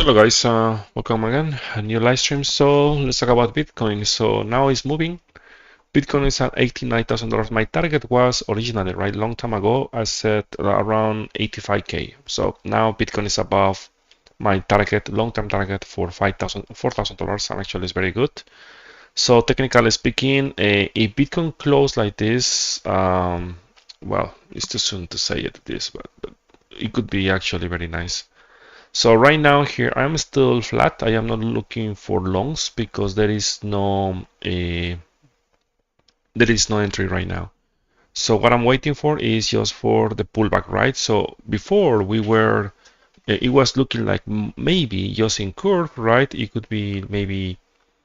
Hello guys, welcome again, a new live stream. So let's talk about Bitcoin. So now it's moving. Bitcoin is at $89,000. My target was originally, right, long time ago, I said around 85K. So now Bitcoin is above my target, long-term target for $4,000, and actually it's very good. So technically speaking, if Bitcoin close like this, well, it's too soon to say it this, but it could be actually very nice. So right now here I'm still flat. I am not looking for longs because there is no entry right now. So what I'm waiting for is just for the pullback, right? So before we were, it was looking like maybe just in curve, right? It could be maybe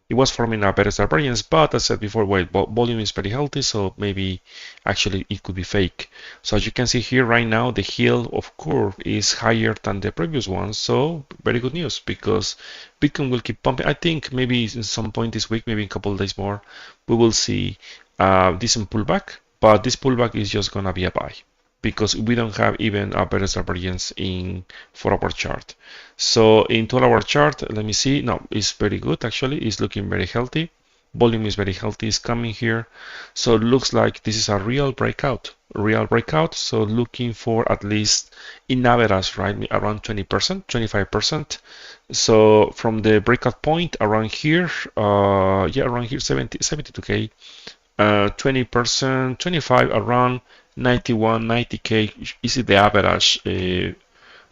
it was forming a better variance, but as I said before, well, volume is very healthy, so maybe actually it could be fake. So as you can see here right now, the heel of curve is higher than the previous one, so very good news because Bitcoin will keep pumping. I think maybe in some point this week, maybe in a couple of days more, we will see a decent pullback, but this pullback is just gonna be a buy because we don't have even a better variance in 4-hour chart. So in 12-hour chart, let me see. No, it's very good actually. It's looking very healthy. Volume is very healthy. It's coming here. So it looks like this is a real breakout. Real breakout. So looking for at least in average, right, around 20%, 25%. So from the breakout point around here, yeah, around here 72K, 20%, 25 around 91, 90K is the average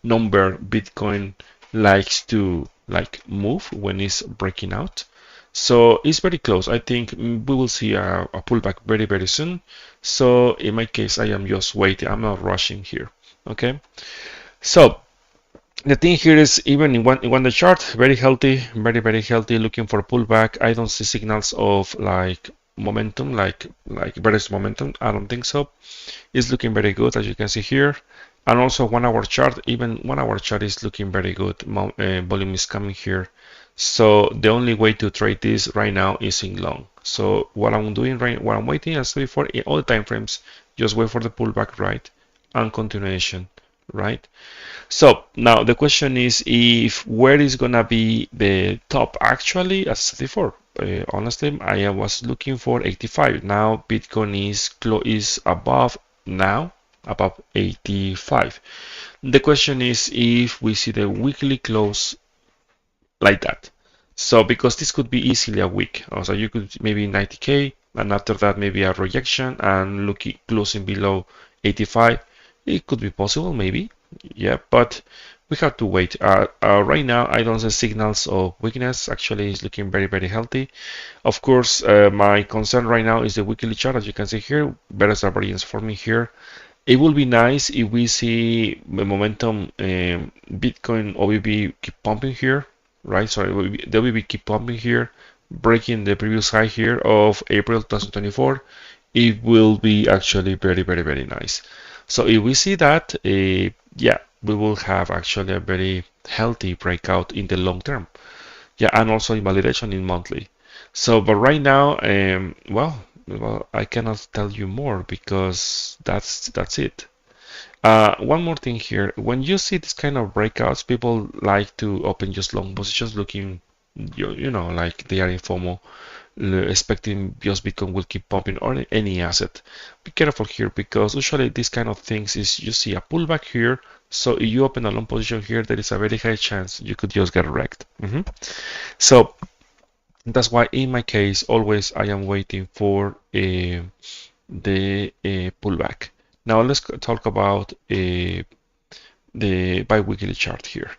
number Bitcoin likes to like move when it's breaking out. So it's very close. I think we will see a pullback very, very soon. So in my case, I am just waiting. I'm not rushing here. Okay. So the thing here is even in one the chart, very healthy, very, very healthy, looking for a pullback. I don't see signals of like momentum, like various momentum. I don't think so. It's looking very good as you can see here. And also 1-hour chart, even 1-hour chart is looking very good. Volume is coming here. So the only way to trade this right now is in long. So what I'm doing what I'm waiting as before in all the time frames, just wait for the pullback, right? And continuation, right? So now the question is if where is gonna be the top actually as I said before. Honestly, I was looking for 85. Now Bitcoin is above now above 85. The question is if we see the weekly close like that. So because this could be easily a week. So you could maybe 90K and after that maybe a rejection and looking closing below 85. It could be possible maybe. Yeah, but we have to wait. Right now, I don't see signals of weakness. Actually, it's looking very, very healthy. Of course, my concern right now is the weekly chart. As you can see here, better variance forming here. It will be nice if we see the momentum Bitcoin OBB keep pumping here, right? So the OBB keep pumping here, breaking the previous high here of April 2024. It will be actually very, very, very nice. So if we see that, yeah, we will have actually a very healthy breakout in the long term. Yeah, and also invalidation in monthly. So, but right now, well, I cannot tell you more because that's it. One more thing here. When you see this kind of breakouts, people like to open just long positions looking, you know, like they are in FOMO, expecting just Bitcoin will keep pumping or any asset. Be careful here because usually this kind of things is you see a pullback here. So if you open a long position here, there is a very high chance you could just get wrecked. So that's why in my case, always I am waiting for the pullback. Now let's talk about the bi-weekly chart here.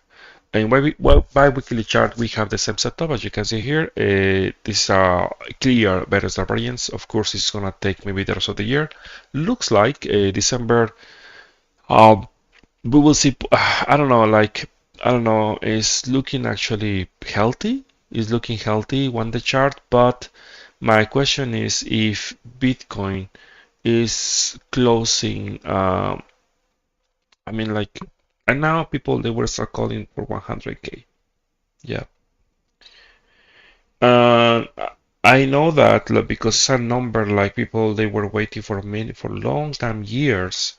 And bi-weekly chart, we have the same setup as you can see here. This is a clear better variance. Of course, it's gonna take maybe the rest of the year. Looks like December. We will see. I don't know. Like I don't know. It's looking actually healthy. It's looking healthy on the chart, but my question is if Bitcoin is closing. I mean, like, and now people they will start calling for 100K. Yeah. Uh, I know that like, because it's a number like people they were waiting for for long time years.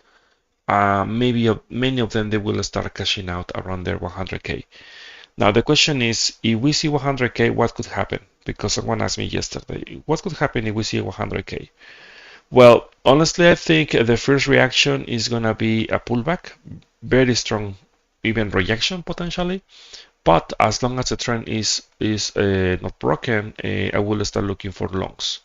Maybe many of them they will start cashing out around their 100K. Now the question is, if we see 100K, what could happen? Because someone asked me yesterday, what could happen if we see 100K? Well, honestly, I think the first reaction is gonna be a pullback, very strong, even rejection potentially. But as long as the trend is not broken, I will start looking for longs.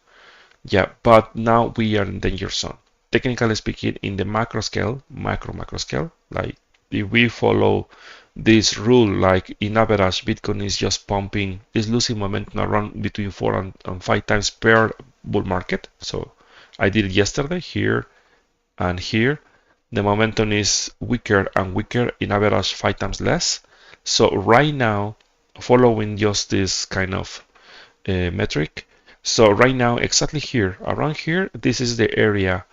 Yeah, but now we are in danger zone. Technically speaking, in the macro scale, macro scale, like if we follow this rule, like in average, Bitcoin is just pumping, is losing momentum around between 4 and 5 times per bull market. So I did it yesterday here and here. The momentum is weaker and weaker, in average 5 times less. So right now, following just this kind of metric. So right now, exactly here, around here, this is the area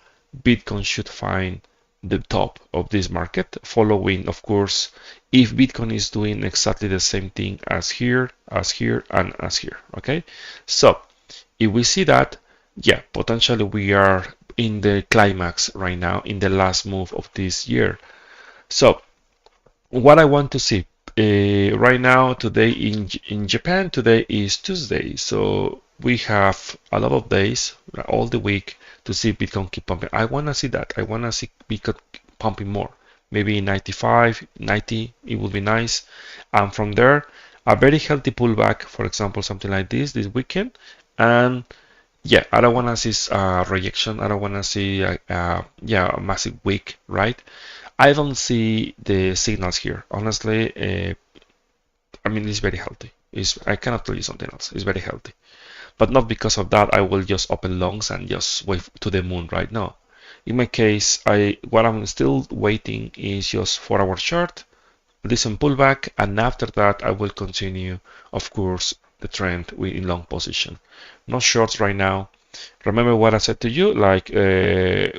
Bitcoin should find the top of this market, following, of course, if Bitcoin is doing exactly the same thing as here, and as here. Okay, so if we see that, yeah, potentially we are in the climax right now, in the last move of this year. So what I want to see right now, today in Japan, today is Tuesday, so we have a lot of days, all the week, to see Bitcoin keep pumping. I want to see that. I want to see Bitcoin pumping more. Maybe 95, 90, it would be nice. And from there, a very healthy pullback, for example, something like this weekend. And yeah, I don't want to see rejection. I don't want to see yeah, a massive week, right? I don't see the signals here. Honestly, I mean, it's very healthy. I cannot tell you something else. It's very healthy. But not because of that, I will just open longs and just wait to the moon, right? No. In my case, what I'm still waiting is just 4 hour chart, decent pullback, and after that, I will continue, of course, the trend in long position. No shorts right now. Remember what I said to you, like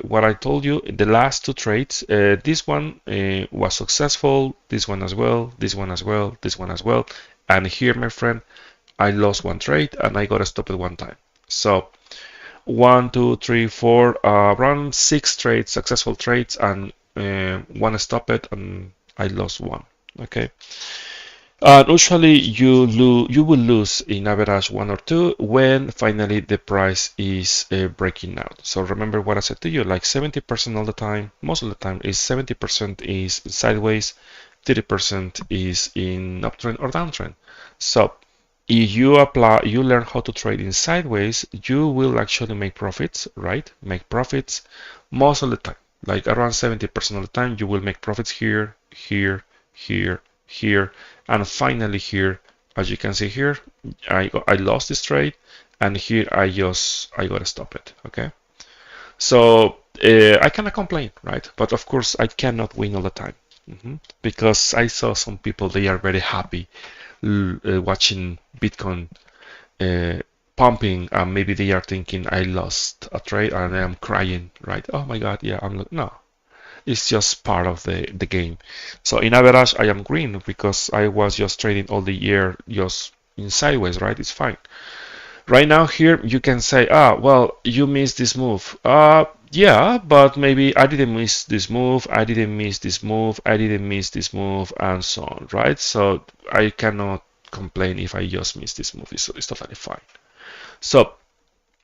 what I told you, the last two trades, this one was successful, this one as well, this one as well, this one as well. And here, my friend, I lost one trade and I got to stop it one time. So 1, 2, 3, 4, around 6 trades, successful trades, and one stop it and I lost one. Okay. Usually you will lose in average 1 or 2 when finally the price is breaking out. So remember what I said to you, like 70% all the time, most of the time is 70% is sideways, 30% is in uptrend or downtrend. So if you learn how to trade in sideways, you will actually make profits, right? Make profits most of the time, like around 70% of the time, you will make profits here, here, here, here, and finally here, as you can see here, I lost this trade, and here I gotta stop it. Okay, so I cannot complain, right? But of course I cannot win all the time, because I saw some people, they are very happy watching Bitcoin pumping, and maybe they are thinking I lost a trade and I am crying, right? Oh my God, yeah, no. It's just part of the game. So in average, I am green because I was just trading all the year just in sideways, right? It's fine. Right now here, you can say, well, you missed this move. Yeah, but maybe I didn't miss this move, I didn't miss this move, I didn't miss this move, and so on, right? So I cannot complain if I just missed this move. It's totally fine. So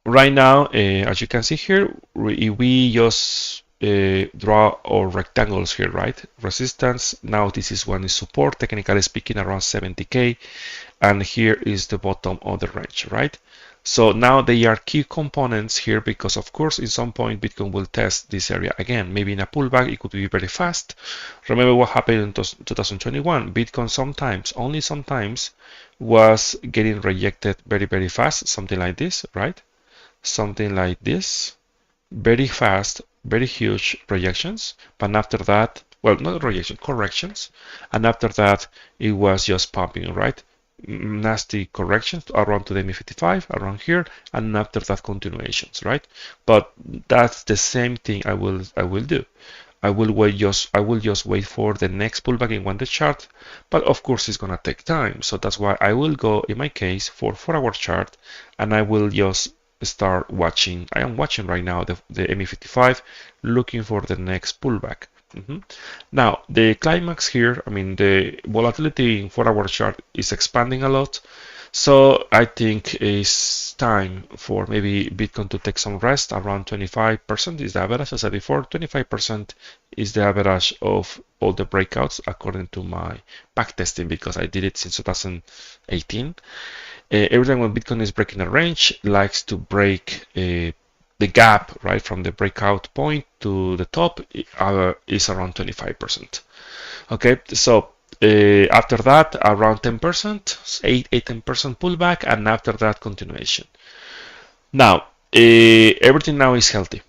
right now, as you can see here, we just draw our rectangles here, right? Resistance. Now this is one is support, technically speaking, around 70K, and here is the bottom of the range, right? So now they are key components here because, of course, in some point Bitcoin will test this area again. Maybe in a pullback, it could be very fast. Remember what happened in 2021? Bitcoin sometimes, only sometimes, was getting rejected very, very fast, something like this, right? Something like this, very fast, very huge rejections, but after that, well, not rejection, corrections, and after that it was just pumping, right? Nasty corrections around to the ME55, around here, and after that continuations, right? But that's the same thing I will do. I will just wait for the next pullback in one day chart, but of course it's gonna take time. So that's why I will go in my case for 4 hour chart, and I will just start watching. I am watching right now the ME55, looking for the next pullback. Mhm. Now, the climax here, I mean, the volatility in 4-hour chart is expanding a lot. So I think it's time for maybe Bitcoin to take some rest. Around 25% is the average, as I said before. 25% is the average of all the breakouts according to my backtesting, because I did it since 2018. Every time when Bitcoin is breaking a range, it likes to break the gap, right, from the breakout point to the top is around 25%. Okay, so after that, around 10%, 10% pullback, and after that, continuation. Now, everything now is healthy.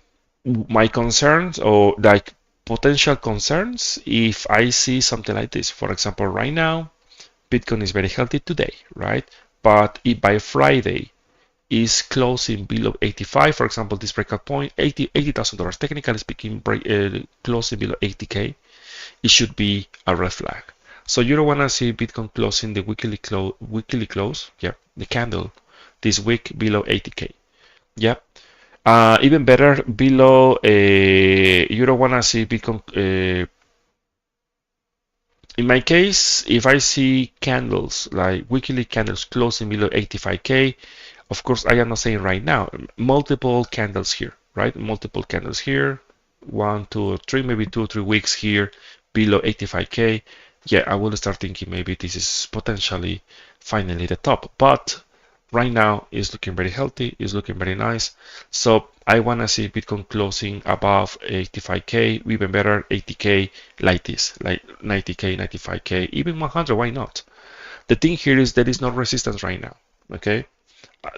My concerns, or like potential concerns, if I see something like this, for example, right now, Bitcoin is very healthy today, right? But if by Friday is closing below 85, for example, this breakout point, $80,000, technically speaking, closing below 80K, it should be a red flag. So you don't want to see Bitcoin closing the weekly close, yeah, the candle this week below 80K. Yeah. Even better, below, you don't want to see Bitcoin. In my case, if I see candles, like weekly candles closing below 85K, of course, I am not saying right now, multiple candles here, right? Multiple candles here, 1, 2, or 3, maybe 2 or 3 weeks here below 85K. Yeah, I will start thinking maybe this is potentially finally the top. But right now it's looking very healthy, it's looking very nice. So I want to see Bitcoin closing above 85K, even better 80K, like this, like 90K, 95K, even 100, why not? The thing here is there is no resistance right now, okay?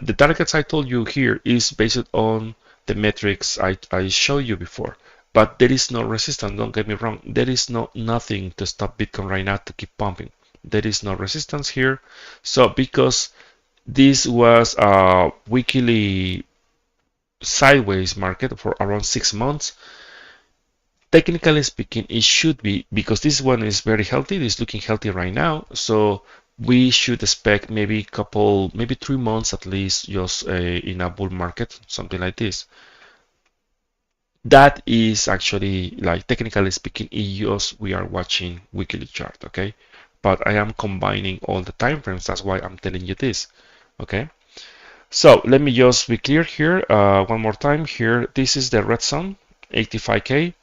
The targets I told you here is based on the metrics I showed you before, but there is no resistance, don't get me wrong. There is nothing to stop Bitcoin right now to keep pumping. There is no resistance here. So because this was a weekly sideways market for around 6 months, technically speaking, it should be, because this one is very healthy, it is looking healthy right now. So we should expect maybe 3 months at least, just in a bull market, something like this. That is actually, like, technically speaking, EOS, we are watching weekly chart, okay? But I am combining all the time frames, that's why I'm telling you this, okay? So let me just be clear here one more time. Here, this is the red zone, 85K,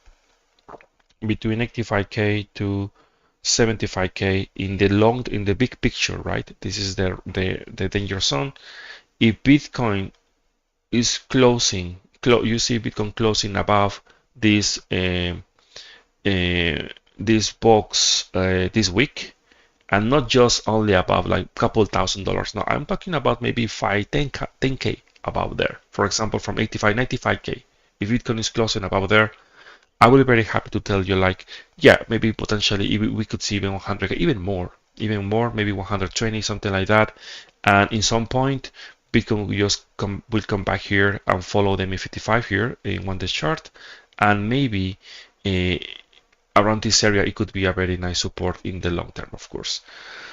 between 85K to 75K in the big picture, right? This is the danger zone. If Bitcoin is closing, you see Bitcoin closing above this this box this week, and not just only above like couple $1,000. No, I'm talking about maybe 5, 10K above there. For example, from 85, 95K. If Bitcoin is closing above there, I will be very happy to tell you, like, yeah, maybe potentially we could see even 100K, even more, maybe 120, something like that. And in some point, Bitcoin will come back here and follow the MA55 here in one day chart, and maybe around this area it could be a very nice support in the long term, of course.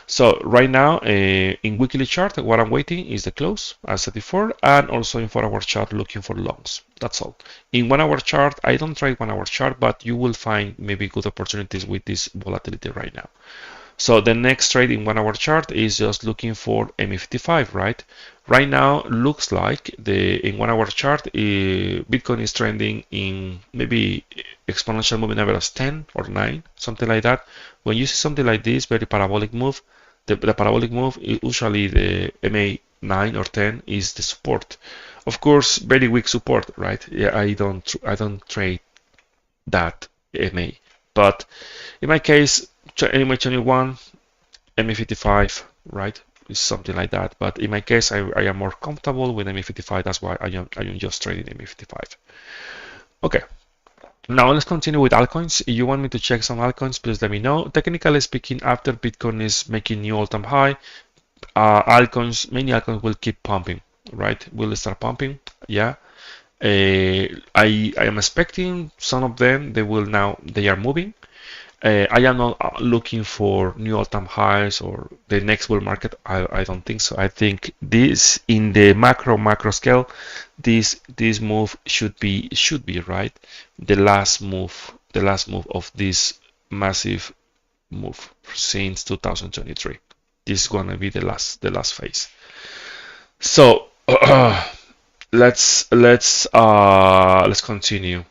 So right now, in weekly chart, what I'm waiting is the close, as I said before, and also in 4-hour chart, looking for longs. That's all. In 1-hour chart, I don't trade 1-hour chart, but you will find maybe good opportunities with this volatility right now. So the next trade in 1-hour chart is just looking for MA55, right? Right now, looks like in 1-hour chart, Bitcoin is trending in maybe exponential moving average 10 or 9, something like that. When you see something like this, very parabolic move, the parabolic move, usually the MA9 or 10 is the support. Of course, very weak support, right? Yeah, I don't trade that MA, but in my case, MA21, MA55, right? Is something like that. But in my case, I am more comfortable with MA55. That's why I am just trading MA55. Okay. Now let's continue with altcoins. If you want me to check some altcoins, please let me know. Technically speaking, after Bitcoin is making new all-time high, many altcoins will keep pumping, right? Will start pumping, yeah. I am expecting some of them. They are moving. I am not looking for new all-time highs or the next bull market. I don't think so. I think this, in the macro scale, this move should be right. The last move the last move of this massive move since 2023. This is gonna be the last phase. So let's continue.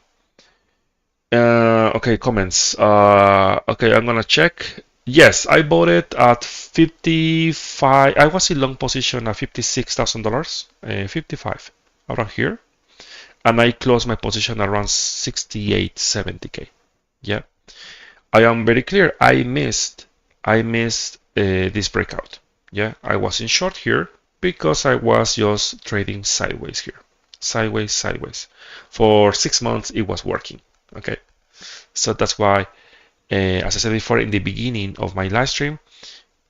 Okay, comments. Okay, I'm gonna check. Yes, I bought it at 55. I was in long position at $56,000, 55 around here, and I closed my position around 68, 70K. Yeah, I am very clear. I missed this breakout. Yeah, I was in short here because I was just trading sideways here, sideways, sideways. For 6 months, it was working. Okay, so that's why, as I said before in the beginning of my live stream,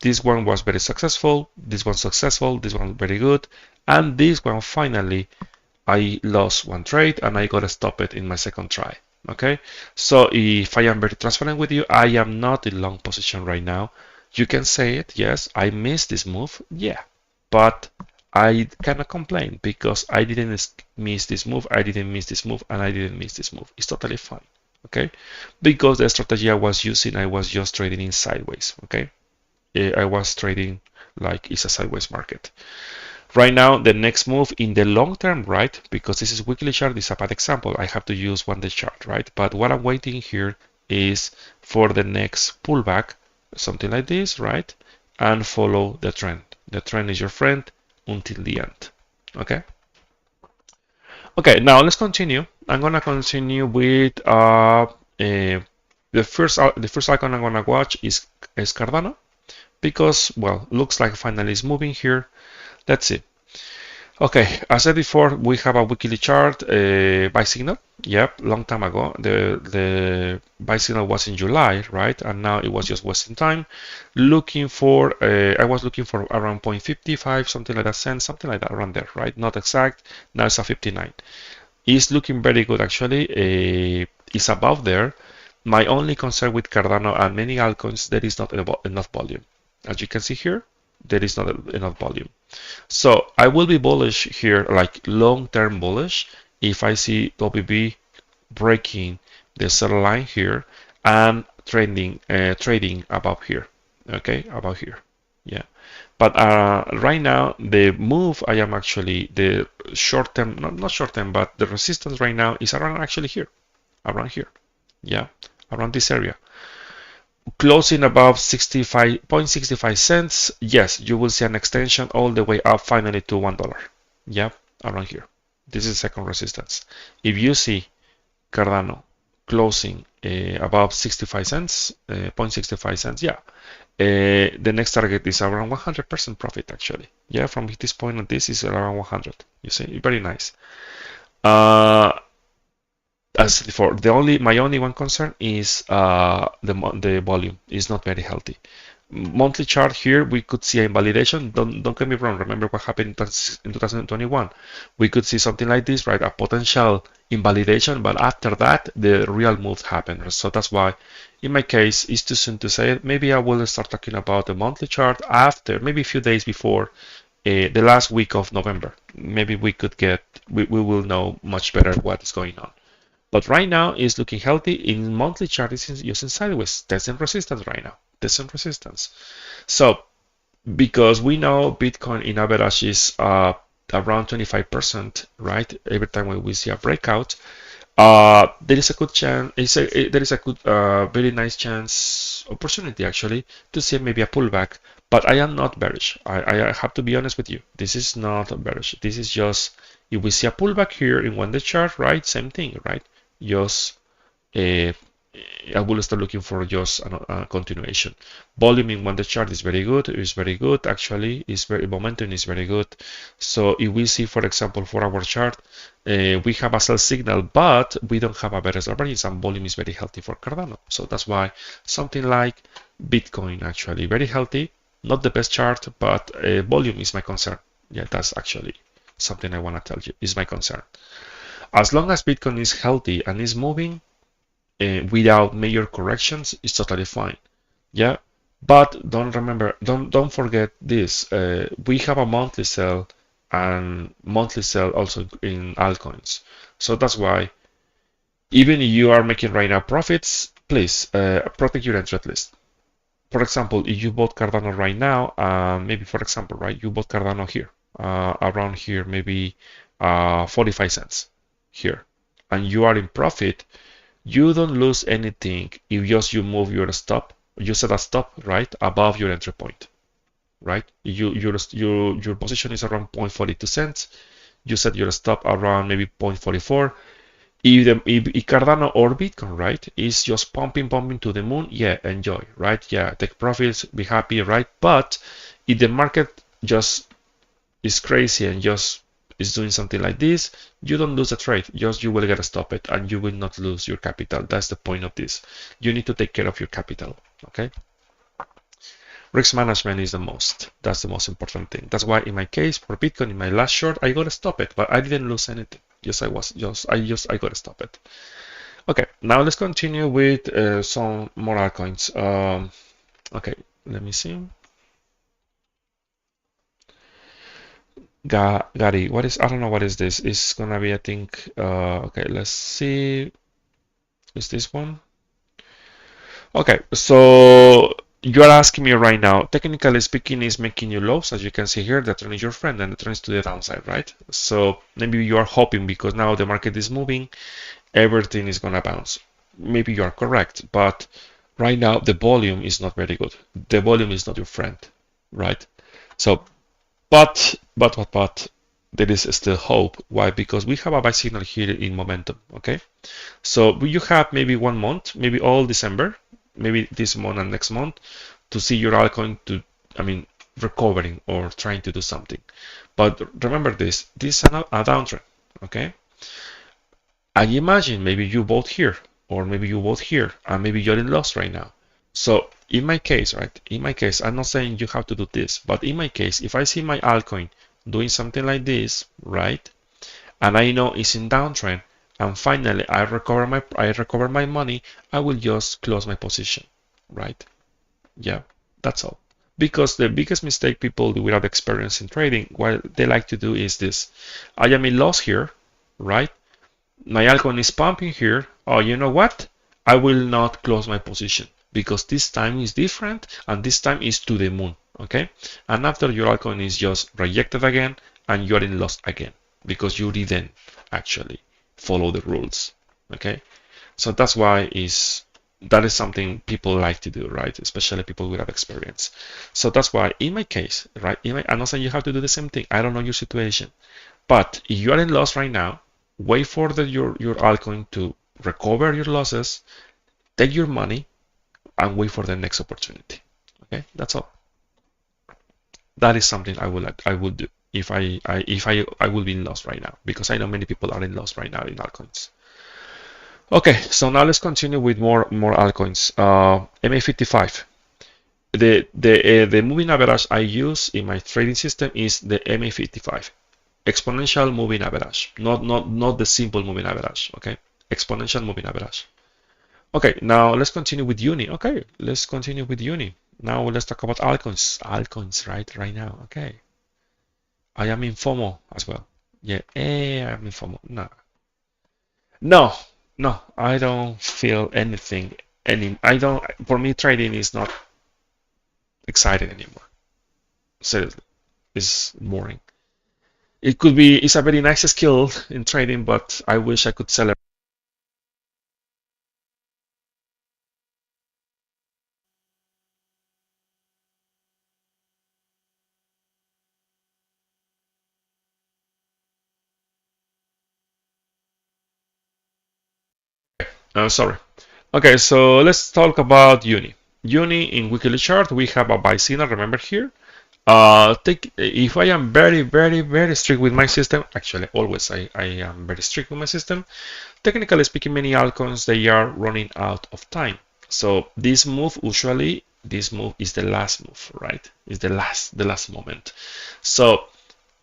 this one was very successful, this one successful, this one very good, and this one finally I lost one trade and I gotta stop it in my second try. Okay, so if I am very transparent with you, I am not in long position right now. You can say it, yes, I missed this move, yeah, but I cannot complain because I didn't miss this move, I didn't miss this move, and I didn't miss this move. It's totally fine, okay? Because the strategy I was using, I was just trading in sideways, okay? I was trading like it's a sideways market. Right now, the next move in the long term, right? Because this is weekly chart, this is a bad example. I have to use 1 day chart, right? But what I'm waiting here is for the next pullback, something like this, right? And follow the trend. The trend is your friend until the end. Okay. Okay, now let's continue. I'm gonna continue with the first icon I'm gonna watch is Cardano because, well, looks like finally it's moving here. Let's see. Okay, as I said before, we have a weekly chart, buy signal. Yep, long time ago. The buy signal was in July, right? And now it was just wasting time. Looking for, I was looking for around 0.55, something like that, cents, something like that, around there, right? Not exact. Now it's a 59. It's looking very good, actually. It's above there. My only concern with Cardano and many altcoins, there is not enough volume. As you can see here, there is not enough volume. So I will be bullish here, like long-term bullish, if I see WB breaking the sell line here and trading above here. Okay, above here. Yeah. But right now, the move I am actually the short-term, not short-term, but the resistance right now is around actually here, around here. Yeah, around this area. Closing above 65.65 cents, yes, you will see an extension all the way up finally to $1. Yeah, around here. This is second resistance. If you see Cardano closing above 65 cents, 0.65 cents, yeah, the next target is around 100% profit actually. Yeah, from this point on, this is around 100. You see, very nice. As before, my only one concern is the volume is not very healthy. Monthly chart here, we could see a invalidation. Don't get me wrong. Remember what happened in 2021? We could see something like this, right? A potential invalidation, but after that, the real move happened. So that's why, in my case, it's too soon to say it. Maybe I will start talking about the monthly chart after, maybe a few days before the last week of November. Maybe we will know much better what is going on. But right now it's looking healthy. In monthly chart, it's using sideways, testing resistance right now, testing resistance. So because we know Bitcoin in average is around 25%, right? Every time we see a breakout, there is a good chance. There is a good, very nice chance, opportunity actually, to see maybe a pullback. But I am not bearish. I have to be honest with you. This is not bearish. This is just if we see a pullback here in one day chart, right? Same thing, right? Just I will start looking for just a continuation. Volume in one day chart is very good. It's very good actually. Momentum is very good. So if we see, for example, 4-hour chart, we have a sell signal, but we don't have a better variance, and volume is very healthy for Cardano. So that's why something like Bitcoin actually very healthy. Not the best chart, but volume is my concern. Yeah, that's actually something I want to tell you is my concern. As long as Bitcoin is healthy and is moving without major corrections, it's totally fine. Yeah, but don't forget this. We have a monthly sell and monthly sell also in altcoins. So that's why Even if you are making right now profits, please protect your entry at least. For example, if you bought Cardano right now, maybe for example, right, you bought Cardano here, around here, maybe 45 cents here, and you are in profit, you don't lose anything if just you move your stop, you set a stop, right, above your entry point, right? Your position is around 0.42 cents. You set your stop around maybe 0.44. If Cardano or Bitcoin, right, is just pumping to the moon, yeah, enjoy, right? Yeah, take profits, be happy, right? But if the market just is crazy and just is doing something like this, you don't lose a trade. Just you will get to stop it and you will not lose your capital. That's the point of this. You need to take care of your capital, okay? Risk management is the most. That's the most important thing. That's why in my case for Bitcoin, in my last short, I got to stop it, but I didn't lose anything. I got to stop it. Okay, now let's continue with some more altcoins. Okay, let me see. Gary, what is, I don't know what is this. It's gonna be, I think, okay, let's see. Is this one? Okay, so you're asking me right now, technically speaking, is making you lows. As you can see here, the trend is your friend and the trend is to the downside, right? So maybe you are hoping because now the market is moving, everything is gonna bounce. Maybe you are correct, but right now the volume is not very good. The volume is not your friend, right? So, but there is still hope. Why? Because we have a buy signal here in momentum, okay? So you have maybe 1 month, maybe all December, maybe this month and next month to see your altcoin to, I mean, recovering or trying to do something. But remember this is a downtrend, okay? And imagine maybe you bought here or maybe you bought here and maybe you're in loss right now. So in my case, right, in my case, I'm not saying you have to do this, but in my case, if I see my altcoin doing something like this, right, and I know it's in downtrend, and finally I recover my money, I will just close my position, right? Yeah, that's all. Because the biggest mistake people do without experience in trading, what they like to do is this: I am in loss here, right? My altcoin is pumping here. Oh, you know what? I will not close my position because this time is different and this time is to the moon, okay? And after your altcoin is just rejected again and you're in loss again because you didn't actually follow the rules, okay? So that's why that is something people like to do, right? Especially people without experience. So that's why in my case, right? I'm not saying you have to do the same thing. I don't know your situation, but if you are in loss right now, wait for your altcoin to recover your losses, take your money, and wait for the next opportunity. Okay, that's all. That is something I would do if I would be in loss right now because I know many people are in loss right now in altcoins. Okay, so now let's continue with more altcoins. MA55. The moving average I use in my trading system is the MA55. Exponential moving average, not the simple moving average, okay? Exponential moving average. Okay, now let's continue with Uni. Okay, let's continue with Uni. Now let's talk about altcoins. Altcoins, right now. Okay. I am in FOMO as well. Yeah, I'm in FOMO. No, I don't feel anything. I don't. For me, trading is not exciting anymore. Seriously, it's boring. It's a very nice skill in trading, but I wish I could sell it. Sorry. Okay, so let's talk about Uni. Uni in weekly chart, we have a buy signal, remember here. If I am very strict with my system, actually always I am very strict with my system. Technically speaking, many altcoins they are running out of time. So this move is the last move, right? Is the last moment. So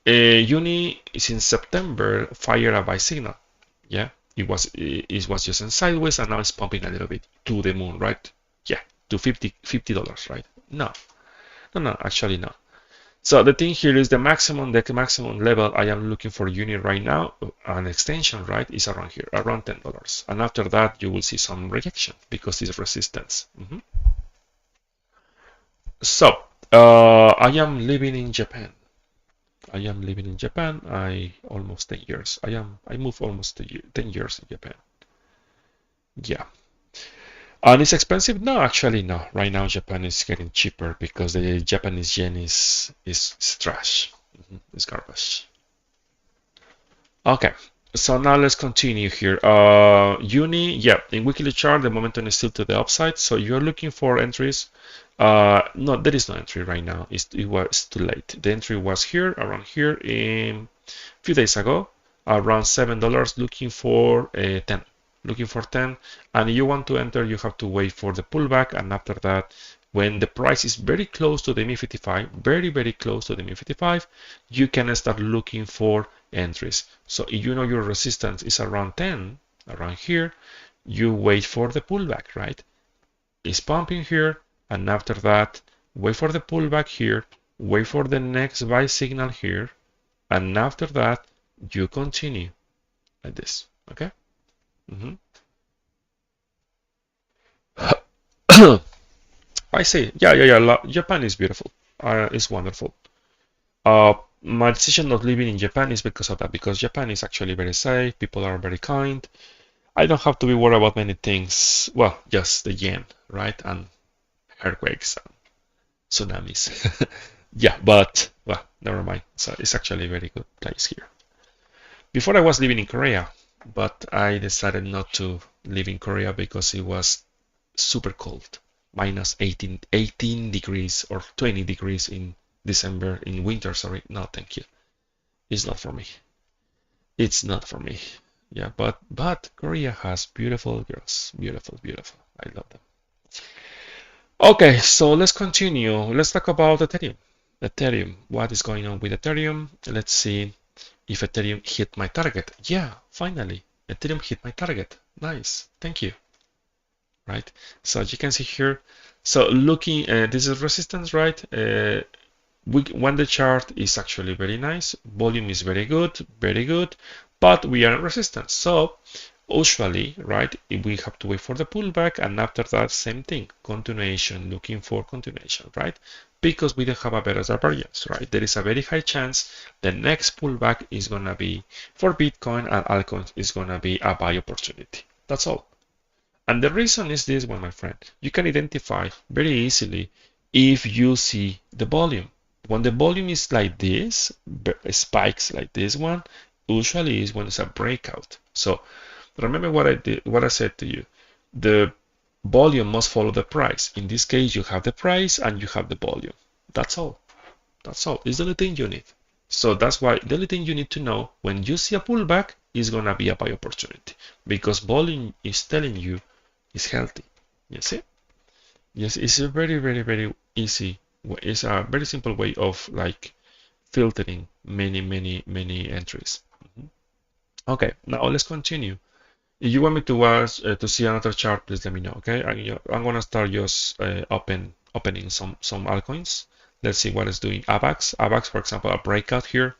Uni is in September fire a buy signal. Yeah, it was just in sideways and now it's pumping a little bit to the moon, right? Yeah, to $50, right? No, actually no. So the thing here is the maximum level I am looking for unit right now, an extension, right, is around here, around $10. And after that, you will see some rejection because it's resistance. So I am living in Japan. I am living in Japan. I almost 10 years. I moved almost 10 years in Japan. Yeah. And it's expensive? No, actually no. Right now Japan is getting cheaper because the Japanese yen is trash. It's garbage. Okay. So now let's continue here. Uni, yeah, in weekly chart, the momentum is still to the upside. So you're looking for entries. No, there is no entry right now. It was too late. The entry was here, around here, a few days ago, around $7, looking for 10. Looking for 10. And if you want to enter, you have to wait for the pullback. And after that, when the price is very close to the MI55, very, very close to the MI55, you can start looking for entries. So if you know your resistance is around 10, around here, you wait for the pullback, right? It's pumping here, and after that, wait for the pullback here, wait for the next buy signal here, and after that, you continue like this, okay? I see. Yeah. Japan is beautiful. It's wonderful. My decision of living in Japan is because of that, because Japan is actually very safe, people are very kind. I don't have to be worried about many things. Well, just the yen, right? And earthquakes and tsunamis. Yeah, but, well, never mind. So it's actually a very good place here. Before I was living in Korea, but I decided not to live in Korea because it was super cold. Minus 18 degrees or 20 degrees in December, in winter, sorry. No, thank you. It's not for me. It's not for me. Yeah, but Korea has beautiful girls. Beautiful, beautiful. I love them. Okay, so let's continue. Let's talk about Ethereum. Ethereum. What is going on with Ethereum? Let's see if Ethereum hit my target. Yeah, finally. Ethereum hit my target. Nice. Thank you. Right? So as you can see here, so looking, this is resistance, right? When the chart is actually very nice, volume is very good, but we are in resistance. So usually, right, we have to wait for the pullback, and after that, same thing, continuation, looking for continuation, right? Because we don't have a better variance, right? There is a very high chance the next pullback is gonna be for Bitcoin and altcoins is gonna be a buy opportunity. That's all. And the reason is this one, my friend. You can identify very easily if you see the volume. When the volume is like this, spikes like this one, usually is when it's a breakout. So remember what I said to you. The volume must follow the price. In this case, you have the price and you have the volume. That's all. That's all. It's the only thing you need. So that's why the only thing you need to know when you see a pullback is gonna be a buy opportunity because volume is telling you it's healthy. You see? Yes, it's a very easy. It's a very simple way of like filtering many entries. Okay, now let's continue. If you want me to watch to see another chart, please let me know. Okay, I'm gonna start just opening some altcoins. Let's see what is doing. AVAX, for example, a breakout here,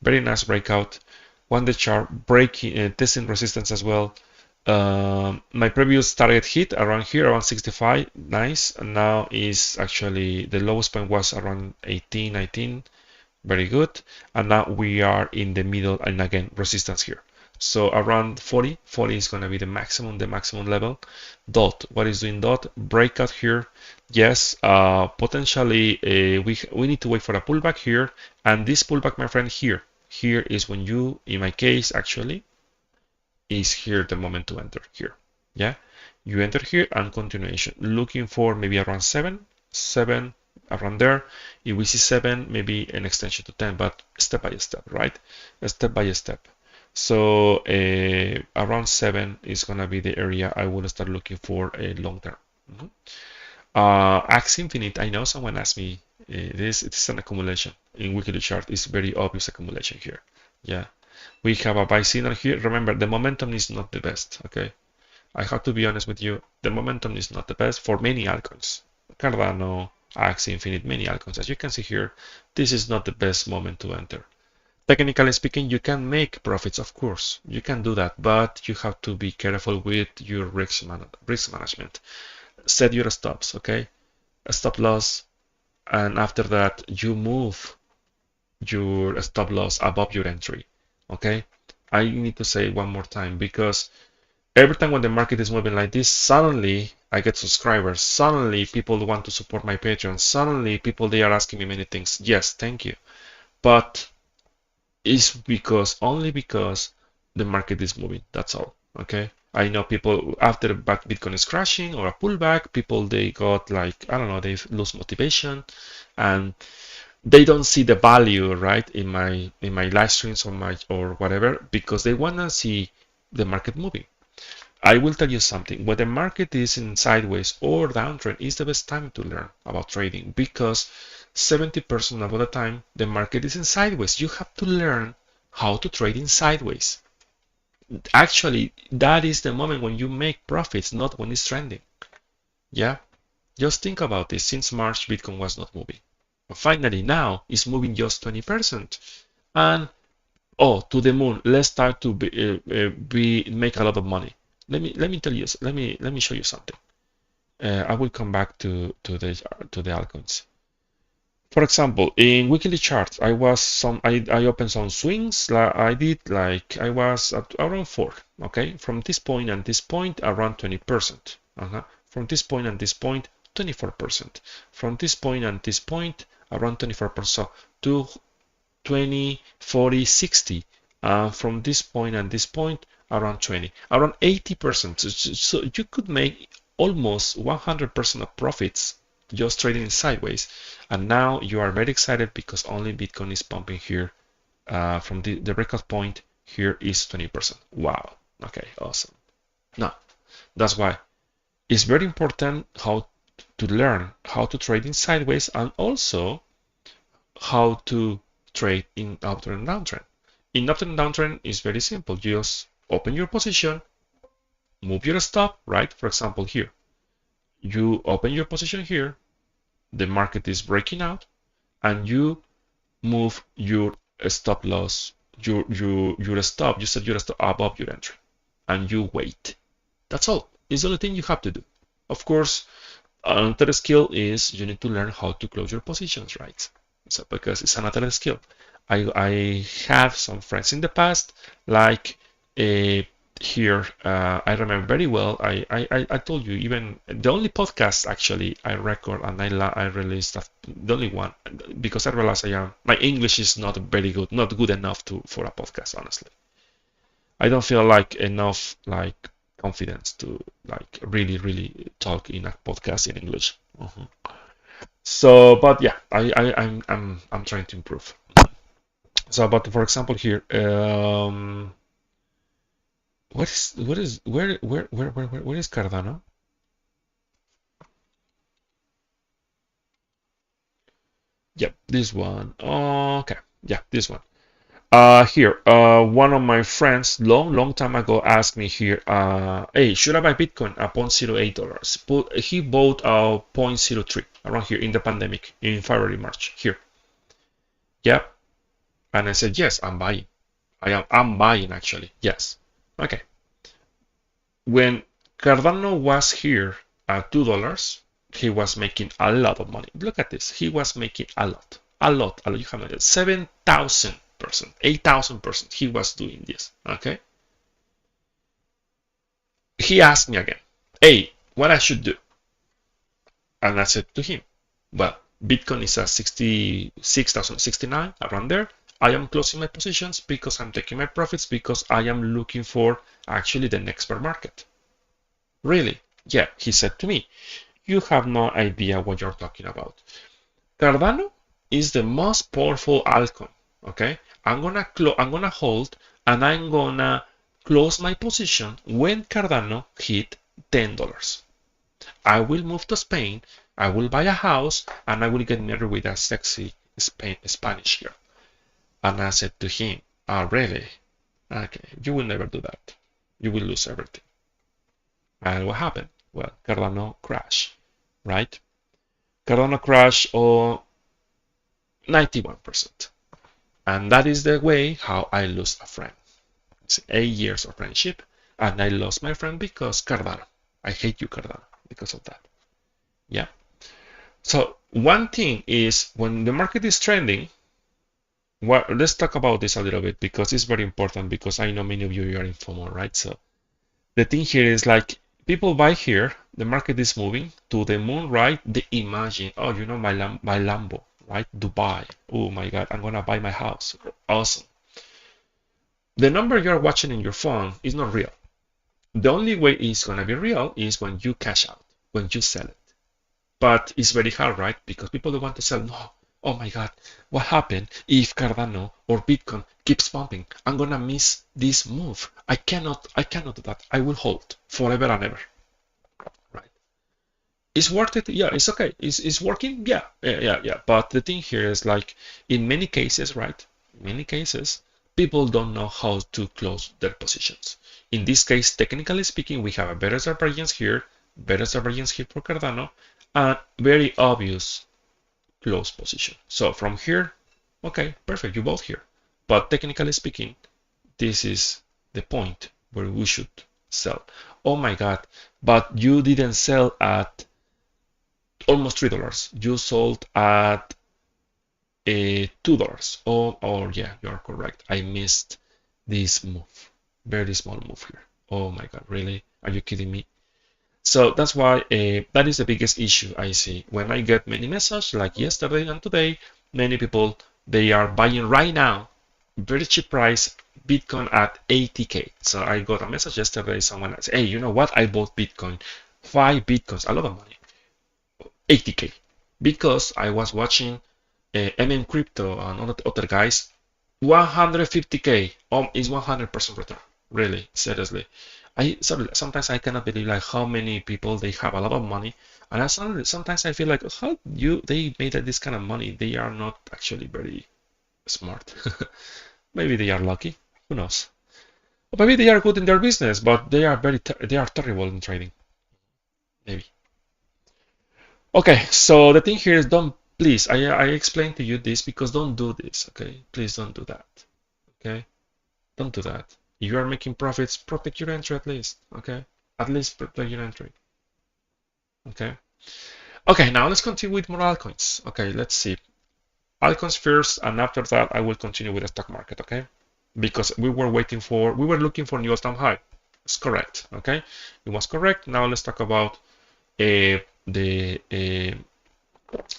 very nice breakout. When the chart breaking, testing resistance as well. My previous target hit around here, around 65, nice. And now is actually the lowest point was around 18, 19, very good. And now we are in the middle, and again resistance here. So around 40 is going to be the maximum level. Dot, what is doing dot? Breakout here. Yes, potentially we need to wait for a pullback here. And this pullback, my friend, here is when you, in my case, actually, is here the moment to enter here. Yeah, you enter here and continuation, looking for maybe around 7 around there. If we see 7, maybe an extension to 10, but step by step, right? Step by step. So around 7 is gonna be the area I will start looking for a long term. Axe Infinite, I know someone asked me this. It is an accumulation in weekly chart. It's very obvious accumulation here. Yeah, we have a buy signal here. Remember, the momentum is not the best. Okay, I have to be honest with you. The momentum is not the best for many altcoins. Cardano, Axie Infinite, many altcoins. As you can see here, this is not the best moment to enter. Technically speaking, you can make profits, of course. You can do that, but you have to be careful with your risk management. Set your stops, okay? A stop loss, and after that, you move your stop loss above your entry, okay? I need to say it one more time because every time when the market is moving like this, suddenly I get subscribers. Suddenly people want to support my Patreon. Suddenly people, they are asking me many things. Yes, thank you. But it's only because the market is moving. That's all. Okay. I know people after Bitcoin is crashing or a pullback, people they got like, I don't know, they lose motivation and they don't see the value, right, in my live streams or whatever, because they wanna see the market moving. I will tell you something. When the market is in sideways or downtrend, is the best time to learn about trading because 70% of the time the market is in sideways. You have to learn how to trade in sideways. Actually, that is the moment when you make profits, not when it's trending. Yeah, just think about this. Since March, Bitcoin was not moving. Finally, now it's moving just 20%. And oh, to the moon. Let's start to make a lot of money. Let me tell you. Let me show you something. I will come back to the altcoins. For example, in weekly charts, I opened some swings. I did like I was at around 4. Okay, from this point and this point around 20%. From this point and this point 24%. From this point and this point around 24%. So to 20, 40, 60. From this point and this point, around 20, around 80%. So you could make almost 100% of profits just trading sideways. And now you are very excited because only Bitcoin is pumping here. From the record point here is 20%. Wow. Okay, awesome. Now, that's why it's very important how to learn how to trade in sideways and also how to trade in uptrend and downtrend. In uptrend and downtrend is very simple. You just open your position, move your stop, right? For example, here. You open your position here, the market is breaking out, and you move your stop loss, your stop, you set your stop above your entry, and you wait. That's all. It's the only thing you have to do. Of course, another skill is you need to learn how to close your positions, right? So because it's another skill. I have some friends in the past, like here, I remember very well. I told you even the only podcast actually I record and I released the only one because I realized my English is not very good, not good enough for a podcast. Honestly, I don't feel like enough like confidence to like really talk in a podcast in English. So, but yeah, I'm trying to improve. So, but for example here, where is Cardano? Yep, this one. Okay, yeah, this one. Here, one of my friends long time ago asked me here, hey, should I buy Bitcoin at $0.08? But he bought a 0.03 around here in the pandemic in February, March here. Yep, and I said yes, I'm buying. I'm buying actually. Yes. Okay. When Cardano was here at $2, he was making a lot of money. Look at this. He was making a lot. A lot. You have no idea. 7,000%, 8,000%. He was doing this. Okay. He asked me again, hey, what I should do? And I said to him, well, Bitcoin is at 66,069 around there. I am closing my positions because I'm taking my profits because I am looking for actually the next bear market. Really? Yeah, he said to me, you have no idea what you're talking about. Cardano is the most powerful altcoin. Okay, I'm gonna hold and I'm gonna close my position when Cardano hit $10. I will move to Spain, I will buy a house, and I will get married with a sexy Spanish girl. And I said to him, oh, really? Okay, you will never do that. You will lose everything. And what happened? Well, Cardano crashed, right? Cardano crash or 91%. And that is the way how I lose a friend. It's 8 years of friendship, and I lost my friend because Cardano. I hate you, Cardano, because of that. Yeah. So one thing is when the market is trending, well, let's talk about this a little bit because it's very important because I know many of you are in FOMO, right? So the thing here is like people buy here, the market is moving to the moon, right? They imagine, oh, you know, my Lambo, right? Dubai. Oh my God, I'm gonna buy my house. Awesome. The number you're watching in your phone is not real. The only way it's gonna be real is when you cash out, when you sell it. But it's very hard, right? Because people don't want to sell. No, oh my God, what happened if Cardano or Bitcoin keeps pumping? I'm gonna miss this move. I cannot do that. I will hold forever and ever. Right? It's worth it. Yeah, it's okay. It's working. Yeah. But the thing here is like in many cases, right? In many cases, people don't know how to close their positions. In this case, technically speaking, we have a better divergence here for Cardano, and very obvious close position. So from here, okay, perfect, you bought here. But technically speaking, this is the point where we should sell. Oh my God, but you didn't sell at almost $3. You sold at $2. Oh, yeah, you are correct. I missed this move. Very small move here. Oh my God, really? Are you kidding me? So that's why that is the biggest issue I see. When I get many messages like yesterday and today, many people, they are buying right now, very cheap price, Bitcoin at 80K. So I got a message yesterday, someone said, hey, you know what? I bought Bitcoin, 5 Bitcoins, a lot of money, 80K. Because I was watching MM Crypto and other guys, 150K, is 100% return. Really, seriously. Sometimes I cannot believe like how many people they have a lot of money, and sometimes I feel like how they made this kind of money. They are not actually very smart. Maybe they are lucky. Who knows? Or maybe they are good in their business, but they are they are terrible in trading. Maybe. Okay, so the thing here is don't please. I explained to you this because don't do this. Okay, please don't do that. Okay, don't do that. If you are making profits, protect your entry at least. Okay, at least protect your entry. Okay. Okay, now let's continue with more altcoins. Okay, let's see. Altcoins first, and after that, I will continue with the stock market. Okay, because we were looking for new all-time high. It's correct. Okay, it was correct. Now let's talk about the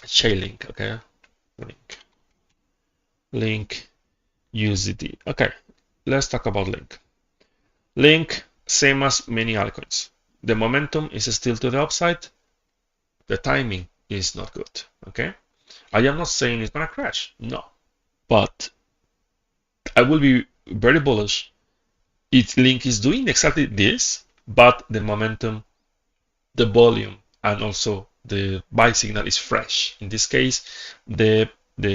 Chainlink. Okay, Link USD. Okay, let's talk about Link. Link, same as many altcoins. The momentum is still to the upside. The timing is not good. Okay, I am not saying it's gonna crash. No, but I will be very bullish. Link is doing exactly this, but the momentum, the volume, and also the buy signal is fresh. In this case, the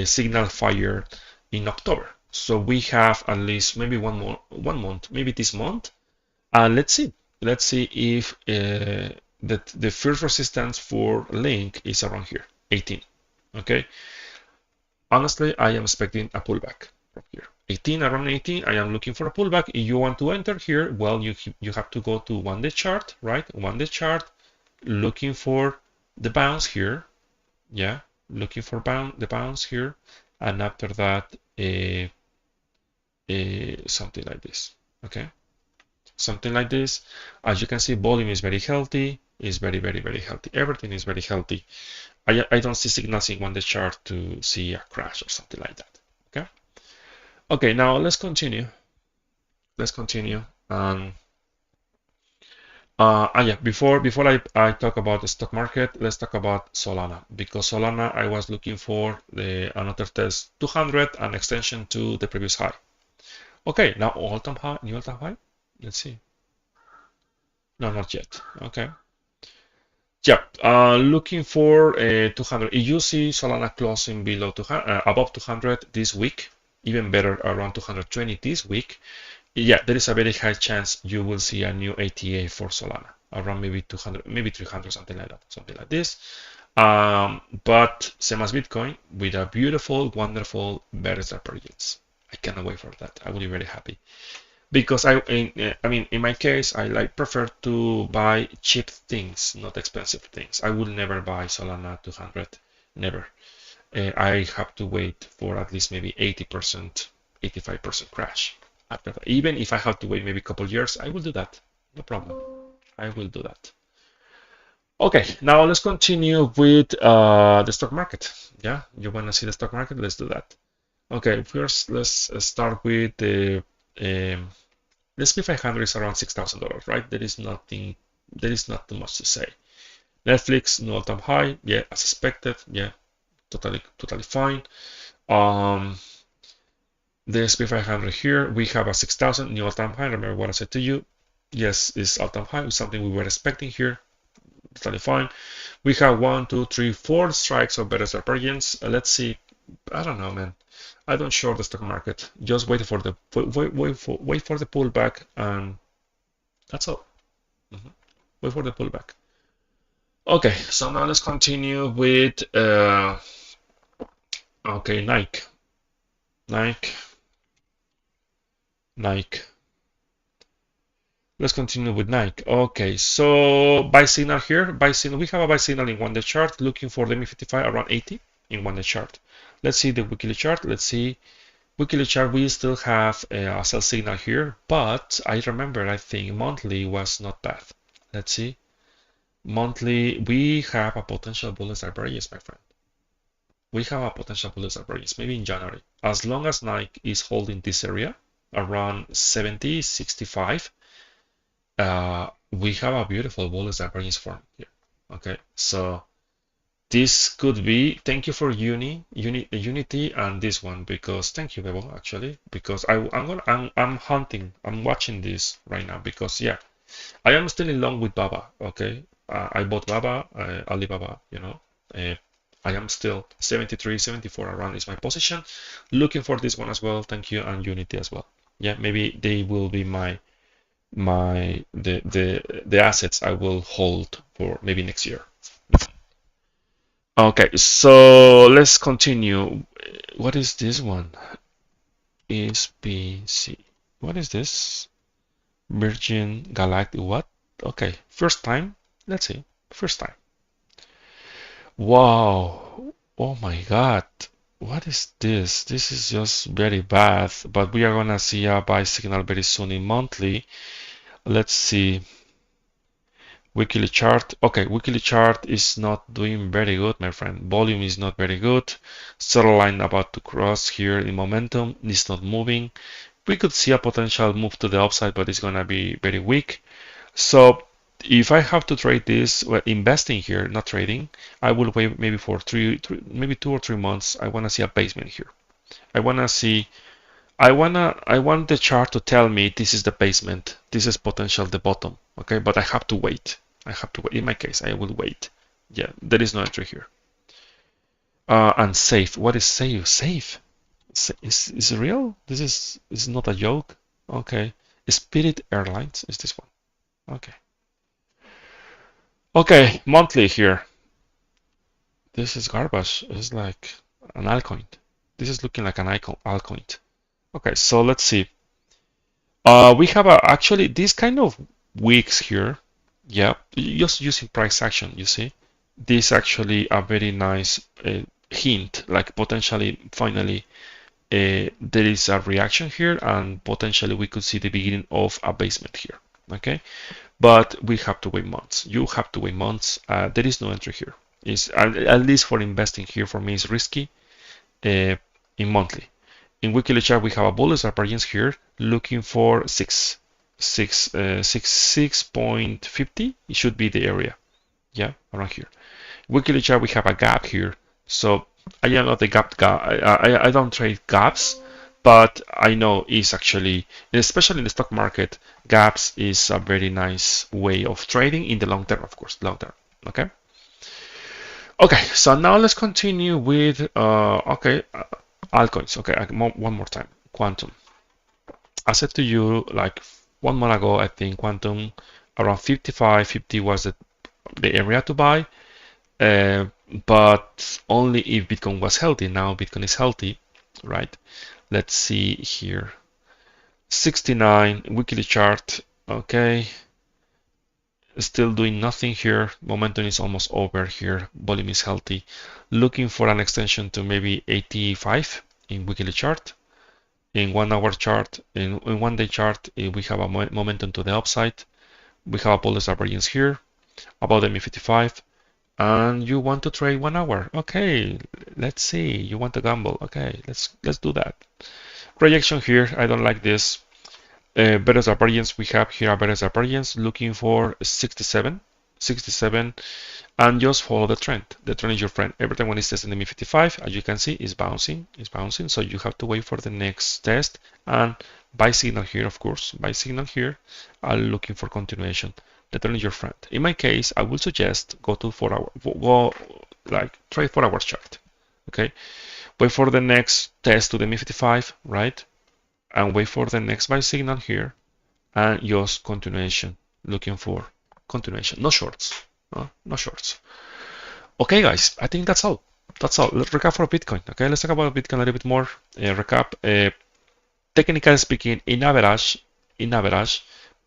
signal fired in October. So we have at least maybe one month, maybe this month. And let's see if the first resistance for Link is around here, 18. Okay. Honestly, I am expecting a pullback from here. 18, around 18, I am looking for a pullback. If you want to enter here, well, you have to go to 1-day chart, right? 1-day chart, looking for the bounce here. Yeah, looking for the bounce here. And after that, something like this. Okay. Something like this. As you can see, volume is very healthy. Is very healthy. Everything is very healthy. I don't see signals in 1-day chart to see a crash or something like that. Okay. Okay. Now let's continue. Let's continue. Yeah. Before I talk about the stock market, let's talk about Solana, because Solana I was looking for another test 200 and extension to the previous high. Okay. Now all-time high, new all-time high. Let's see. No, not yet. Okay. Yeah, looking for 200. If you see Solana closing below 200, above 200 this week, even better around 220 this week, yeah, there is a very high chance you will see a new ATA for Solana around maybe 200, maybe 300, something like that, something like this. But same as Bitcoin, with a beautiful, wonderful, better divergence. I cannot wait for that. I will be very happy because I mean, in my case, I like prefer to buy cheap things, not expensive things. I will never buy Solana 200, never. I have to wait for at least maybe 80%, 85% crash. Even if I have to wait maybe a couple years, I will do that. No problem. I will do that. Okay, now let's continue with the stock market. Yeah, you want to see the stock market? Let's do that. Okay, first let's start with the SP 500 is around $6,000, right? There is nothing, there is not too much to say. Netflix, new all-time high, yeah, as expected, yeah, totally fine. The SP 500 here, we have a 6,000 new all-time high. Remember what I said to you? Yes, it's all-time high. It's something we were expecting here. Totally fine. We have 1, 2, 3, 4 strikes of better divergence. Let's see. I don't know, man. I don't short the stock market. Just wait for the wait for the pullback, and that's all. Wait for the pullback. Okay, so now let's continue with okay, Nike. Let's continue with Nike. Okay, so buy signal here. Buy signal. We have a buy signal in 1-day chart, looking for the MA55 around 80 in 1-day chart. Let's see the weekly chart. Let's see weekly chart. We still have a sell signal here, but I remember I think monthly was not bad. Let's see. Monthly, we have a potential bullish divergence, my friend. We have a potential bullish divergence, maybe in January. As long as Nike is holding this area around 70, 65, we have a beautiful bullish divergence form here. Okay, so this could be. Thank you for Unity and this one, because thank you, Bebo, actually, because I'm hunting, I'm watching this right now because yeah, I am still in long with Baba. Okay, I bought Baba, Alibaba, you know. I am still 73, 74 around is my position. Looking for this one as well. Thank you, and Unity as well. Yeah, maybe they will be the assets I will hold for maybe next year. Okay, so let's continue. What is this one? SPC. What is this? Virgin Galactic. What? Okay, first time. Let's see. First time. Wow. Oh my God. What is this? This is just very bad. But we are gonna see a buy signal very soon in monthly. Let's see. Weekly chart. Okay, weekly chart is not doing very good, my friend. Volume is not very good. Sell line about to cross here in momentum. It's not moving. We could see a potential move to the upside, but it's gonna be very weak. So if I have to trade this, well, investing here, not trading, I will wait maybe for maybe 2 or 3 months. I want to see a basement here. I want to see. I want the chart to tell me this is the basement. This is potential the bottom. Okay, but I have to wait. I have to wait. In my case, I will wait. Yeah, there is no entry here. And safe. What is safe? Safe. Is it real? This is not a joke. Okay. Spirit Airlines is this one. Okay. Okay, monthly here. This is garbage. It's like an altcoin. This is looking like an altcoin. Okay, so let's see. We have actually these kind of wicks here. Yeah, just using price action, you see. This actually a very nice hint, like potentially, finally, there is a reaction here, and potentially we could see the beginning of a basement here. Okay, but we have to wait months. You have to wait months. There is no entry here. Is at least for investing here for me is risky. In monthly, in weekly chart we have a bullish divergence here, looking for 6.50. It should be the area. Yeah, around here. Weekly chart we have a gap here. So I am not a gap guy. I don't trade gaps, but I know it's actually, especially in the stock market, gaps is a very nice way of trading in the long term, of course, long term. Okay. Okay, so now let's continue with altcoins. Okay, one more time. Quantum. I said to you like 1 month ago, I think Quantum around 55, 50 was the area to buy. but only if Bitcoin was healthy. Now Bitcoin is healthy, right? Let's see here. 69 weekly chart. Okay, still doing nothing here. Momentum is almost over here. Volume is healthy. Looking for an extension to maybe 85 in weekly chart. In 1 hour chart, in 1 day chart, we have a momentum to the upside. We have a Bollinger Divergence here about the MA55, and you want to trade 1 hour. Okay, let's see. You want to gamble. Okay, let's do that. Rejection here. I don't like this. Better divergence. We have here a better divergence looking for 67, 67, and just follow the trend. The trend is your friend. Every time when it's testing the MA55, as you can see, it's bouncing, it's bouncing. So you have to wait for the next test and buy signal here, of course. Buy signal here. I'm looking for continuation. The trend is your friend. In my case, I will suggest go to 4 hour, go like trade 4 hours chart. Okay, wait for the next test to the MA55, right? And wait for the next buy signal here and just continuation, looking for continuation, no shorts, no shorts. Okay guys, I think that's all. Let's recap for Bitcoin. Okay, let's talk about Bitcoin a little bit more. Recap. Technically speaking, in average,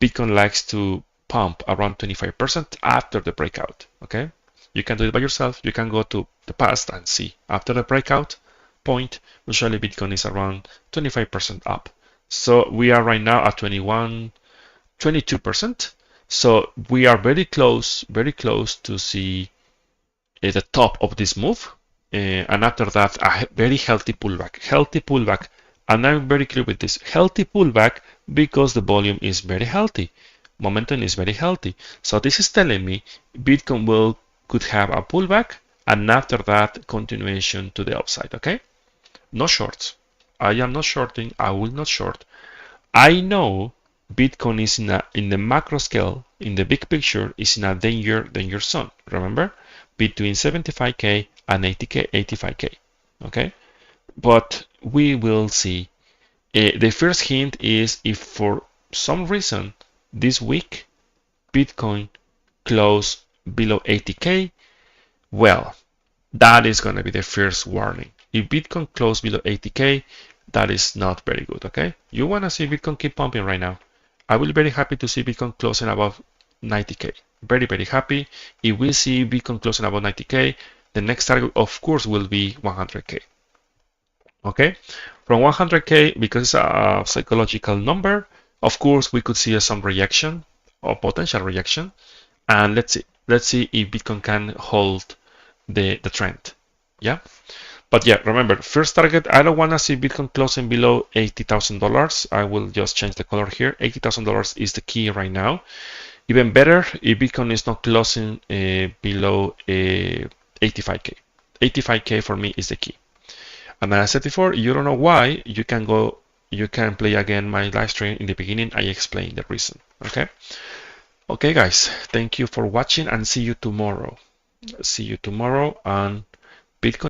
Bitcoin likes to pump around 25% after the breakout. Okay, you can do it by yourself. You can go to the past and see after the breakout point. Usually Bitcoin is around 25% up. So we are right now at 22%. So we are very close to see the top of this move. And after that, a very healthy pullback. And I'm very clear with this healthy pullback because the volume is very healthy. Momentum is very healthy. So this is telling me Bitcoin could have a pullback and after that continuation to the upside. Okay, no shorts. I am not shorting. I will not short. I know Bitcoin is in the macro scale, in the big picture, is in a danger zone. Remember, between 75k and 80k, 85k. Okay, but we will see. The first hint is if for some reason this week Bitcoin close below 80k, well, that is going to be the first warning. If Bitcoin close below 80k, that is not very good. Okay, you want to see Bitcoin keep pumping right now. I will be very happy to see Bitcoin closing above 90k. Very happy. If we see Bitcoin closing above 90k, the next target of course will be 100k. Okay, from 100k, because it's a psychological number, of course we could see some reaction or potential reaction, and let's see if Bitcoin can hold the trend. Yeah, but yeah, remember, first target, I don't want to see Bitcoin closing below $80,000. I will just change the color here. $80,000 is the key right now. Even better if Bitcoin is not closing below 85k. 85k for me is the key. And as I said before, you don't know why, you can play again my live stream. In the beginning I explained the reason. Okay guys, thank you for watching and see you tomorrow. And Bitcoin